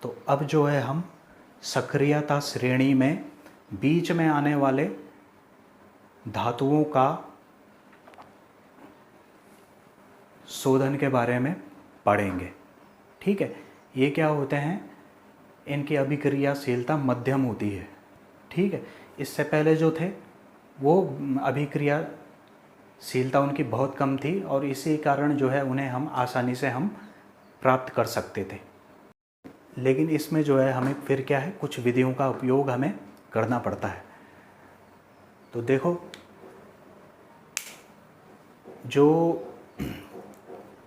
तो अब जो है हम सक्रियता श्रेणी में बीच में आने वाले धातुओं का शोधन के बारे में पढ़ेंगे। ठीक है, ये क्या होते हैं, इनकी अभिक्रियाशीलता मध्यम होती है। ठीक है, इससे पहले जो थे वो अभिक्रियाशीलता उनकी बहुत कम थी और इसी कारण जो है उन्हें हम आसानी से हम प्राप्त कर सकते थे। लेकिन इसमें जो है हमें फिर क्या है, कुछ विधियों का उपयोग हमें करना पड़ता है। तो देखो, जो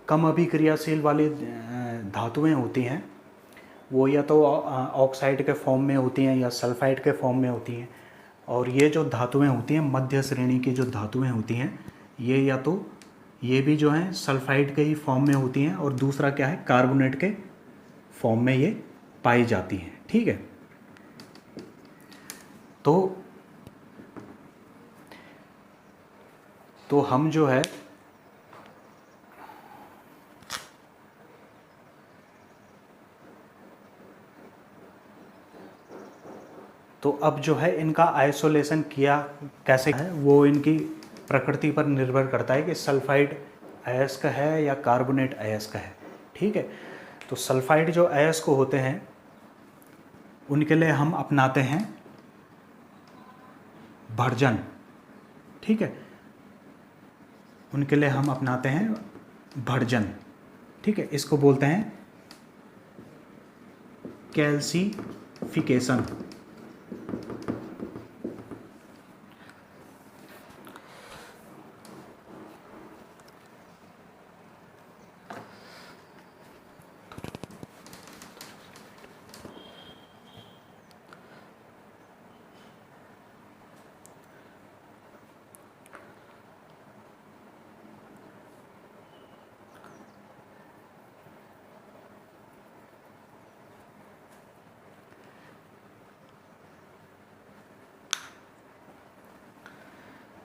कम अभिक्रियाशील वाली धातुएं होती हैं वो या तो ऑक्साइड के फॉर्म में होती हैं या सल्फाइड के फॉर्म में होती हैं, और ये जो धातुएं होती हैं मध्य श्रेणी की जो धातुएं होती हैं ये या तो ये भी जो हैं सल्फाइड के ही फॉर्म में होती हैं और दूसरा क्या है, कार्बोनेट के फॉर्म में ये पाई जाती हैं। ठीक है, तो हम जो है तो अब जो है इनका आइसोलेशन किया कैसे है वो इनकी प्रकृति पर निर्भर करता है कि सल्फाइड अयस्क है या कार्बोनेट अयस्क है। ठीक है, तो सल्फाइड जो अयस्क होते हैं उनके लिए हम अपनाते हैं भर्जन। ठीक है, उनके लिए हम अपनाते हैं भर्जन। ठीक है, इसको बोलते हैं कैल्सिफिकेशन।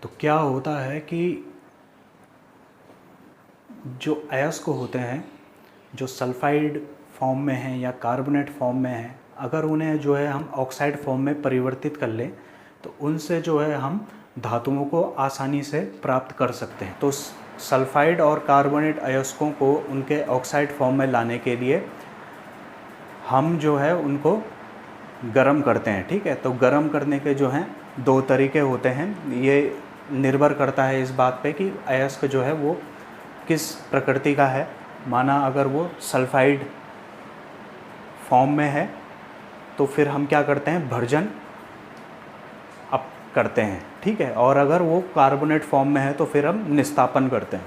तो क्या होता है कि जो अयस्क होते हैं जो सल्फाइड फॉर्म में हैं या कार्बोनेट फॉर्म में हैं, अगर उन्हें जो है हम ऑक्साइड फॉर्म में परिवर्तित कर लें तो उनसे जो है हम धातुओं को आसानी से प्राप्त कर सकते हैं। तो सल्फाइड और कार्बोनेट अयस्कों को उनके ऑक्साइड फॉर्म में लाने के लिए हम जो है उनको गर्म करते हैं। ठीक है, तो गर्म करने के जो हैं दो तरीके होते हैं। ये निर्भर करता है इस बात पे कि अयस्क जो है वो किस प्रकृति का है। माना अगर वो सल्फाइड फॉर्म में है तो फिर हम क्या करते हैं, भर्जन अप करते हैं। ठीक है, और अगर वो कार्बोनेट फॉर्म में है तो फिर हम निस्तापन करते हैं।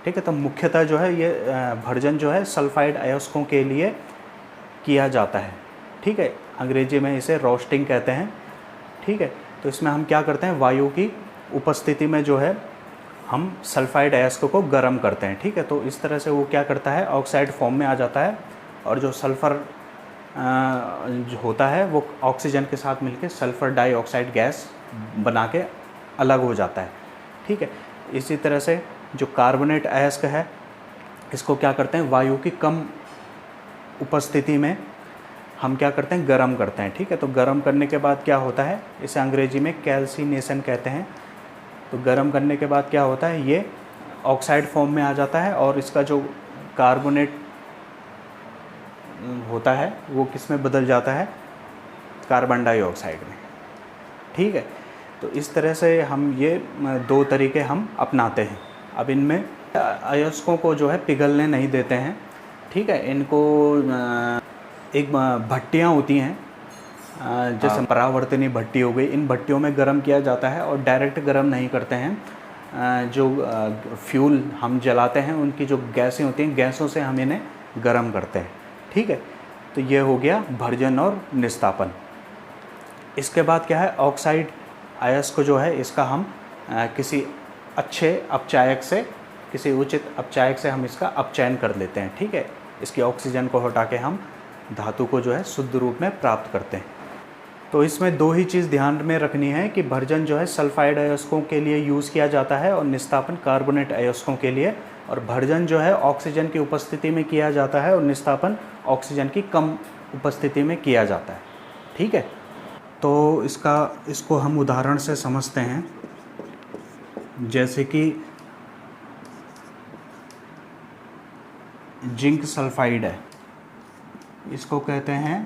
ठीक है, तो मुख्यतः जो है ये भर्जन जो है सल्फाइड अयस्कों के लिए किया जाता है। ठीक है, अंग्रेजी में इसे रोस्टिंग कहते हैं। ठीक है, तो इसमें हम क्या करते हैं, वायु की उपस्थिति में जो है हम सल्फाइड अयस्क को गर्म करते हैं। ठीक है, तो इस तरह से वो क्या करता है, ऑक्साइड फॉर्म में आ जाता है और जो सल्फ़र जो होता है वो ऑक्सीजन के साथ मिलकर सल्फ़र डाइऑक्साइड गैस बना के अलग हो जाता है। ठीक है, इसी तरह से जो कार्बोनेट अयस्क है इसको क्या करते हैं, वायु की कम उपस्थिति में हम क्या करते हैं, गर्म करते हैं। ठीक है, तो गर्म करने के बाद क्या होता है, इसे अंग्रेजी में कैल्सिनेशन कहते हैं। तो गर्म करने के बाद क्या होता है, ये ऑक्साइड फॉर्म में आ जाता है और इसका जो कार्बोनेट होता है वो किस में बदल जाता है, कार्बन डाइऑक्साइड में। ठीक है, तो इस तरह से हम ये दो तरीके हम अपनाते हैं। अब इनमें अयस्कों को जो है पिघलने नहीं देते हैं। ठीक है, इनको एक भट्टियाँ होती हैं जैसे परावर्तनी भट्टी हो गई, इन भट्टियों में गर्म किया जाता है और डायरेक्ट गर्म नहीं करते हैं। जो फ्यूल हम जलाते हैं उनकी जो गैसें होती हैं, गैसों से हम इन्हें गर्म करते हैं। ठीक है, तो ये हो गया भर्जन और निस्तापन। इसके बाद क्या है, ऑक्साइड अयस्क जो है इसका हम किसी अच्छे अपचायक से, किसी उचित अपचायक से हम इसका अपचयन कर लेते हैं। ठीक है, इसकी ऑक्सीजन को हटा के हम धातु को जो है शुद्ध रूप में प्राप्त करते हैं। तो इसमें दो ही चीज़ ध्यान में रखनी है कि भर्जन जो है सल्फाइड अयस्कों के लिए यूज़ किया जाता है और निस्तापन कार्बोनेट अयस्कों के लिए, और भर्जन जो है ऑक्सीजन की उपस्थिति में किया जाता है और निस्तापन ऑक्सीजन की कम उपस्थिति में किया जाता है। ठीक है, तो इसको हम उदाहरण से समझते हैं। जैसे कि जिंक सल्फाइड है, इसको कहते हैं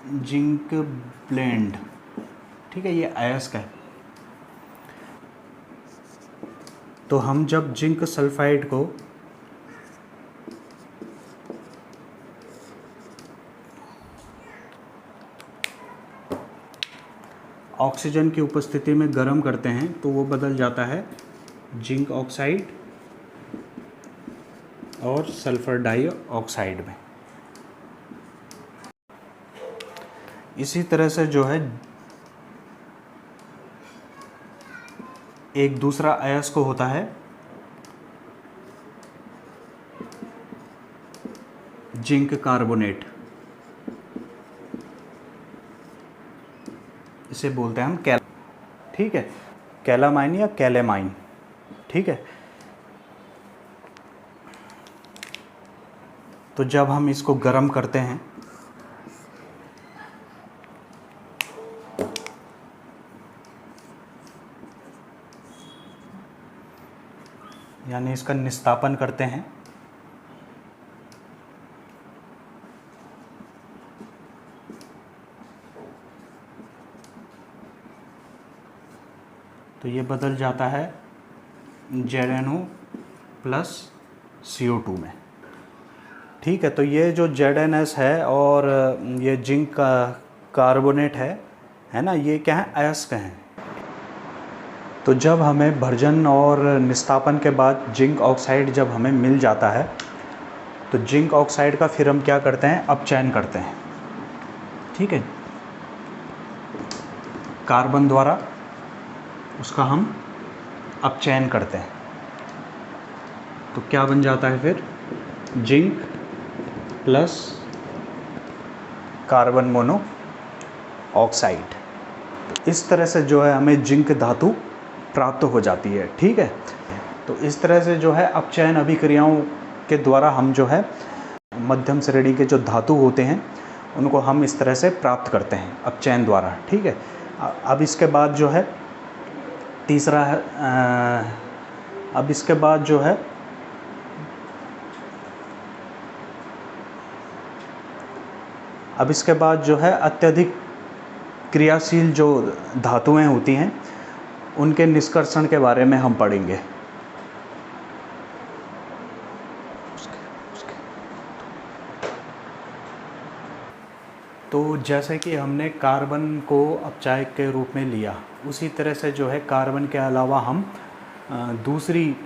जिंक ब्लेंड। ठीक है, ये अयस्क है। तो हम जब जिंक सल्फाइड को ऑक्सीजन की उपस्थिति में गर्म करते हैं तो वो बदल जाता है जिंक ऑक्साइड और सल्फर डाइऑक्साइड में। इसी तरह से जो है एक दूसरा अयस्क होता है जिंक कार्बोनेट, इसे बोलते हैं हम ठीक है, कैलामाइन या कैलेमाइन। ठीक है, तो जब हम इसको गर्म करते हैं यानी इसका निस्तापन करते हैं तो ये बदल जाता है ZnO प्लस CO2 में। ठीक है, तो ये जो ZnS है और ये जिंक का कार्बोनेट है ना, ये क्या है, अयस्क हैं। तो जब हमें भर्जन और निस्तापन के बाद जिंक ऑक्साइड जब हमें मिल जाता है तो जिंक ऑक्साइड का फिर हम क्या करते हैं, अपचयन करते हैं। ठीक है, कार्बन द्वारा उसका हम अपचयन करते हैं तो क्या बन जाता है फिर, जिंक प्लस कार्बन मोनोऑक्साइड। इस तरह से जो है हमें जिंक धातु प्राप्त हो जाती है। ठीक है, तो इस तरह से जो है अपचयन अभिक्रियाओं के द्वारा हम जो है मध्यम श्रेणी के जो धातु होते हैं उनको हम इस तरह से प्राप्त करते हैं अपचयन द्वारा। ठीक है, अब इसके बाद जो है तीसरा है अब इसके बाद जो है अत्यधिक क्रियाशील जो धातुएं होती हैं उनके निष्कर्षण के बारे में हम पढ़ेंगे। तो जैसे कि हमने कार्बन को अपचायक के रूप में लिया, उसी तरह से जो है कार्बन के अलावा हम दूसरी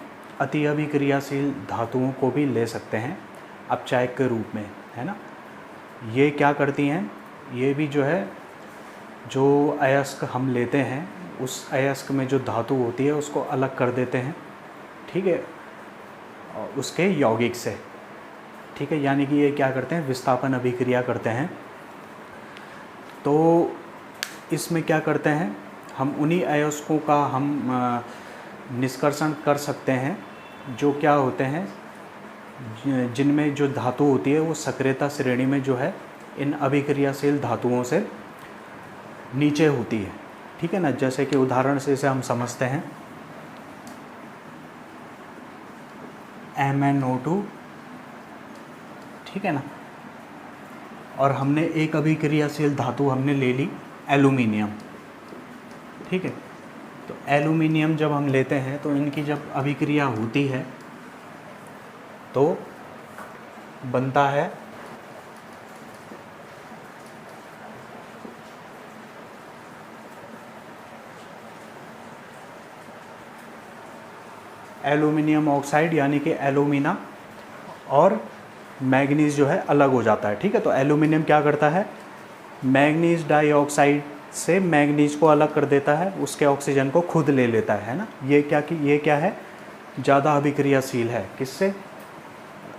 अति अभिक्रियाशील धातुओं को भी ले सकते हैं अपचायक के रूप में, है ना। ये क्या करती हैं, ये भी जो है जो अयस्क हम लेते हैं उस अयस्क में जो धातु होती है उसको अलग कर देते हैं। ठीक है, उसके यौगिक से। ठीक है, यानी कि ये क्या करते हैं, विस्थापन अभिक्रिया करते हैं। तो इसमें क्या करते हैं, हम उन्हीं अयस्कों का हम निष्कर्षण कर सकते हैं जो क्या होते हैं, जिनमें जो धातु होती है वो सक्रियता श्रेणी में जो है इन अभिक्रियाशील धातुओं से नीचे होती है। ठीक है ना, जैसे कि उदाहरण से इसे हम समझते हैं MnO2। ठीक है ना, और हमने एक अभिक्रियाशील धातु हमने ले ली एल्यूमिनियम। ठीक है, तो एल्यूमिनियम जब हम लेते हैं तो इनकी जब अभिक्रिया होती है तो बनता है एल्यूमिनियम ऑक्साइड, यानी कि एल्यूमिना, और मैग्नीज जो है अलग हो जाता है। ठीक है, तो एल्यूमिनियम क्या करता है, मैग्नीज डाइऑक्साइड से मैग्नीज को अलग कर देता है, उसके ऑक्सीजन को खुद ले लेता है ना। ये क्या है, ज़्यादा अभिक्रियाशील है, किससे,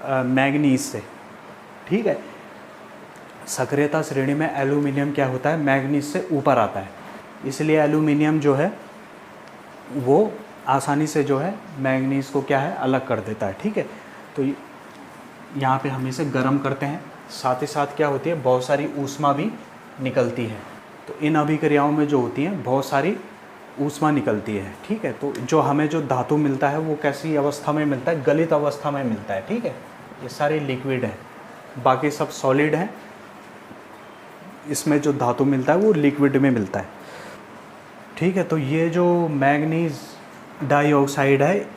मैग्नीज से। ठीक है, सक्रियता श्रेणी में एल्यूमिनियम क्या होता है, मैग्नीज से ऊपर आता है, इसलिए एल्यूमिनियम जो है वो आसानी से जो है मैग्नीज को क्या है, अलग कर देता है। ठीक है, तो यहाँ पे हम इसे गर्म करते हैं, साथ ही साथ क्या होती है, बहुत सारी ऊष्मा भी निकलती है। तो इन अभिक्रियाओं में जो होती हैं बहुत सारी ऊष्मा निकलती है, ठीक है। तो जो हमें जो धातु मिलता है वो कैसी अवस्था में मिलता है, गलित अवस्था में मिलता है, ठीक है। ये सारे लिक्विड हैं, बाकी सब सॉलिड हैं, इसमें जो धातु मिलता है वो लिक्विड में मिलता है, ठीक है। तो ये जो मैग्नीज डाइऑक्साइड है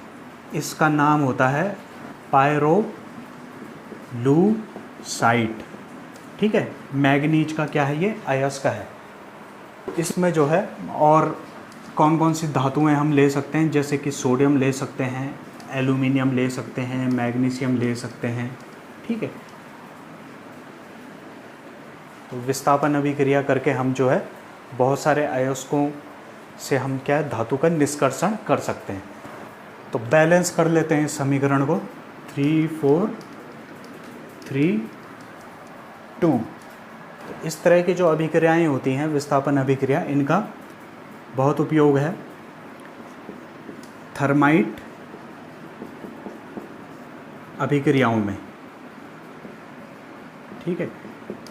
इसका नाम होता है पायरोलूसाइट, ठीक है। मैग्नीज का क्या है, ये अयस्क है। इसमें जो है और कौन कौन सी धातुएं हम ले सकते हैं, जैसे कि सोडियम ले सकते हैं, एल्यूमिनियम ले सकते हैं, मैग्नीशियम ले सकते हैं, ठीक है। तो विस्थापन अभिक्रिया करके हम जो है बहुत सारे अयस्कों से हम क्या है धातु का निष्कर्षण कर सकते हैं। तो बैलेंस कर लेते हैं इस समीकरण को, 3 4 3 2। तो इस तरह की जो अभिक्रियाएं होती हैं विस्थापन अभिक्रिया, इनका बहुत उपयोग है थर्माइट अभिक्रियाओं में, ठीक है।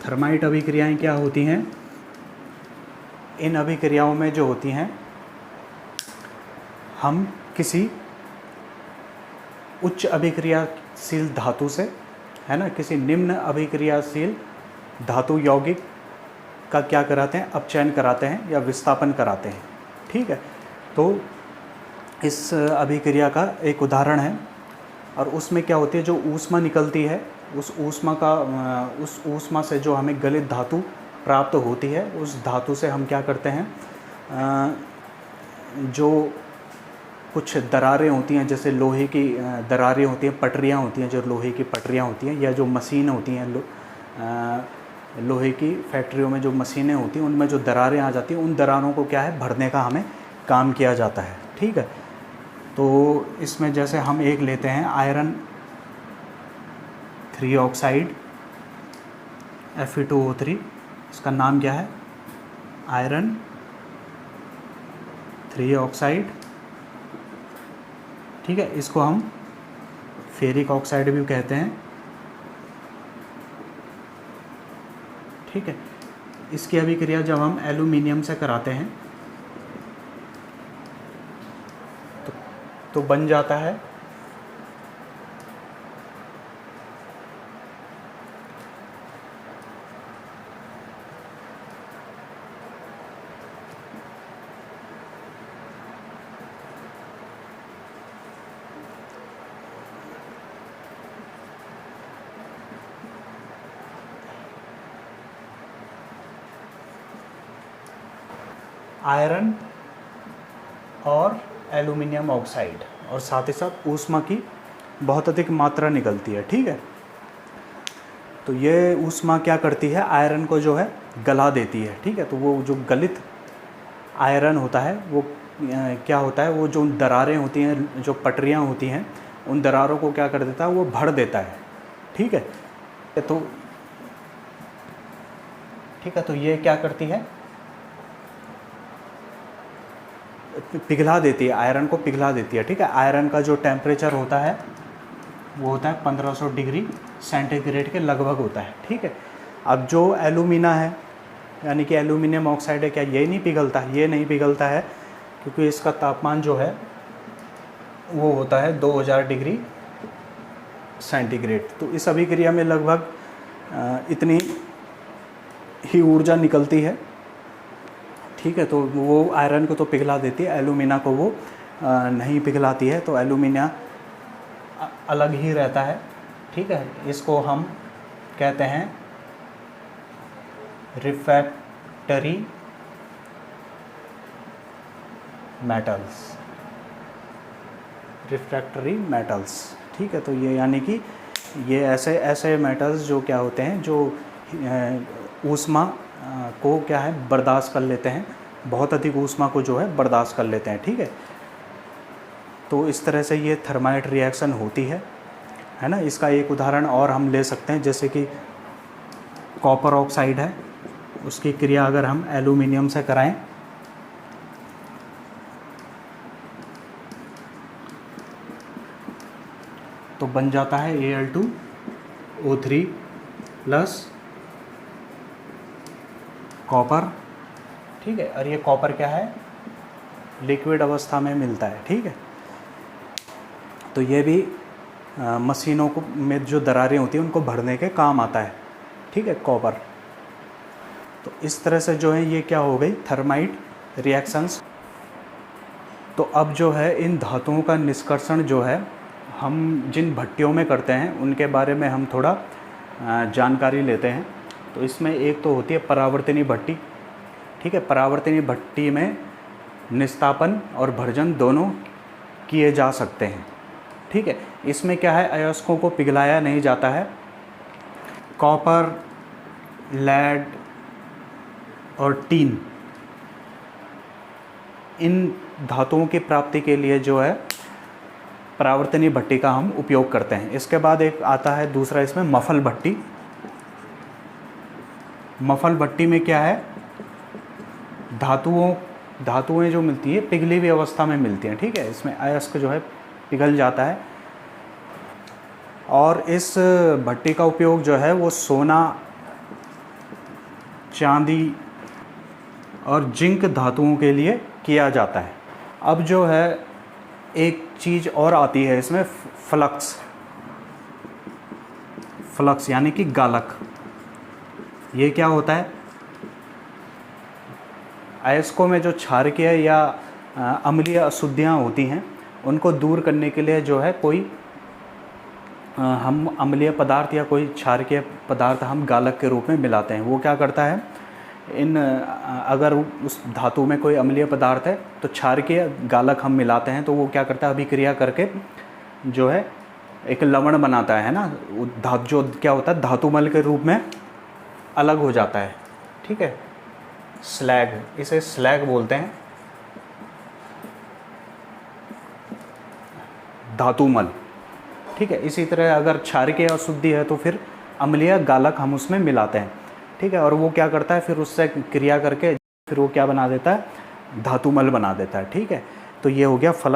थर्माइट अभिक्रियाएं क्या होती हैं, इन अभिक्रियाओं में जो होती हैं हम किसी उच्च अभिक्रियाशील धातु से, है ना, किसी निम्न अभिक्रियाशील धातु यौगिक का क्या कराते हैं, अपचयन कराते हैं या विस्थापन कराते हैं, ठीक है। तो इस अभिक्रिया का एक उदाहरण है, और उसमें क्या होती है, जो ऊष्मा निकलती है उस ऊष्मा से जो हमें गलित धातु प्राप्त होती है, उस धातु से हम क्या करते हैं, जो कुछ दरारें होती हैं, जैसे लोहे की दरारें होती हैं, पटरियाँ होती हैं, जो लोहे की पटरियाँ होती हैं, या जो मशीन होती हैं, लोहे की फैक्ट्रियों में जो मशीनें होती हैं उनमें जो दरारें आ जाती हैं, उन दरारों को क्या है भरने का हमें काम किया जाता है, ठीक है। तो इसमें जैसे हम एक लेते हैं आयरन 3 ऑक्साइड Fe2O3, इसका नाम क्या है, आयरन 3 ऑक्साइड, ठीक है। इसको हम फेरिक ऑक्साइड भी कहते हैं, ठीक है। इसकी अभिक्रिया जब हम एल्यूमिनियम से कराते हैं तो बन जाता है आयरन और एल्यूमिनियम ऑक्साइड, और साथ ही साथ ऊष्मा की बहुत अधिक मात्रा निकलती है, ठीक है। तो ये ऊष्मा क्या करती है, आयरन को जो है गला देती है, ठीक है। तो वो जो गलित आयरन होता है वो क्या होता है, वो जो दरारें होती हैं, जो पटरियाँ होती हैं, उन दरारों को क्या कर देता है, वो भर देता है, ठीक है। तो ये क्या करती है, पिघला देती है, आयरन को पिघला देती है, ठीक है। आयरन का जो टेम्परेचर होता है वो होता है 1500 डिग्री सेंटीग्रेड के लगभग होता है, ठीक है। अब जो एल्यूमिना है, यानी कि एल्यूमिनियम ऑक्साइड है, क्या ये नहीं पिघलता, ये नहीं पिघलता है, क्योंकि इसका तापमान जो है वो होता है 2000 डिग्री सेंटीग्रेड। तो इस अभिक्रिया में लगभग इतनी ही ऊर्जा निकलती है, ठीक है। तो वो आयरन को तो पिघला देती है, एल्यूमिना को वो नहीं पिघलाती है, तो एल्यूमिना अलग ही रहता है, ठीक है। इसको हम कहते हैं रिफ्रैक्टरी मेटल्स, ठीक है। तो ये यानी कि ये ऐसे मेटल्स जो क्या होते हैं, जो ऊष्मा को क्या है बर्दाश्त कर लेते हैं, बहुत अधिक ऊष्मा को जो है बर्दाश्त कर लेते हैं, ठीक है। तो इस तरह से ये थर्माइट रिएक्शन होती है ना। इसका एक उदाहरण और हम ले सकते हैं, जैसे कि कॉपर ऑक्साइड है, उसकी क्रिया अगर हम एल्यूमिनियम से कराएं तो बन जाता है Al2 O3 प्लस कॉपर, ठीक है। और ये कॉपर क्या है, लिक्विड अवस्था में मिलता है, ठीक है। तो ये भी मशीनों को में जो दरारें होती हैं उनको भरने के काम आता है, ठीक है, कॉपर। तो इस तरह से जो है ये क्या हो गई, थर्माइट रिएक्शंस। तो अब जो है इन धातुओं का निष्कर्षण जो है हम जिन भट्टियों में करते हैं उनके बारे में हम थोड़ा जानकारी लेते हैं। तो इसमें एक तो होती है परावर्तनीय भट्टी, ठीक है। परावर्तनीय भट्टी में निस्तापन और भर्जन दोनों किए जा सकते हैं, ठीक है। इसमें क्या है, अयस्कों को पिघलाया नहीं जाता है। कॉपर, लेड और टीन, इन धातुओं की प्राप्ति के लिए जो है परावर्तनीय भट्टी का हम उपयोग करते हैं। इसके बाद एक आता है दूसरा इसमें मफल भट्टी। मफल भट्टी में क्या है, धातुएं जो मिलती है पिघली हुई अवस्था में मिलती हैं, ठीक है। इसमें अयस्क जो है पिघल जाता है। और इस भट्टी का उपयोग जो है वो सोना, चांदी और जिंक धातुओं के लिए किया जाता है। अब जो है एक चीज़ और आती है इसमें, फ्लक्स यानी कि गालक। ये क्या होता है, अयस्कों में जो क्षारकीय या अम्लीय अशुद्धियाँ होती हैं उनको दूर करने के लिए जो है कोई हम अम्लीय पदार्थ या कोई क्षारकीय पदार्थ हम गालक के रूप में मिलाते हैं। वो क्या करता है, अगर उस धातु में कोई अम्लीय पदार्थ है तो क्षारकीय गालक हम मिलाते हैं, तो वो क्या करता है, अभिक्रिया करके जो है एक लवण बनाता है ना, जो क्या होता है धातुमल के रूप में अलग हो जाता है, ठीक है। स्लैग, इसे स्लैग बोलते हैं, धातुमल, ठीक है। इसी तरह अगर क्षारकीय अशुद्धि है तो फिर अम्लीय गालक हम उसमें मिलाते हैं, ठीक है। और वो क्या करता है, फिर उससे क्रिया करके फिर वो क्या बना देता है, धातुमल बना देता है, ठीक है। तो ये हो गया फ्लक्स।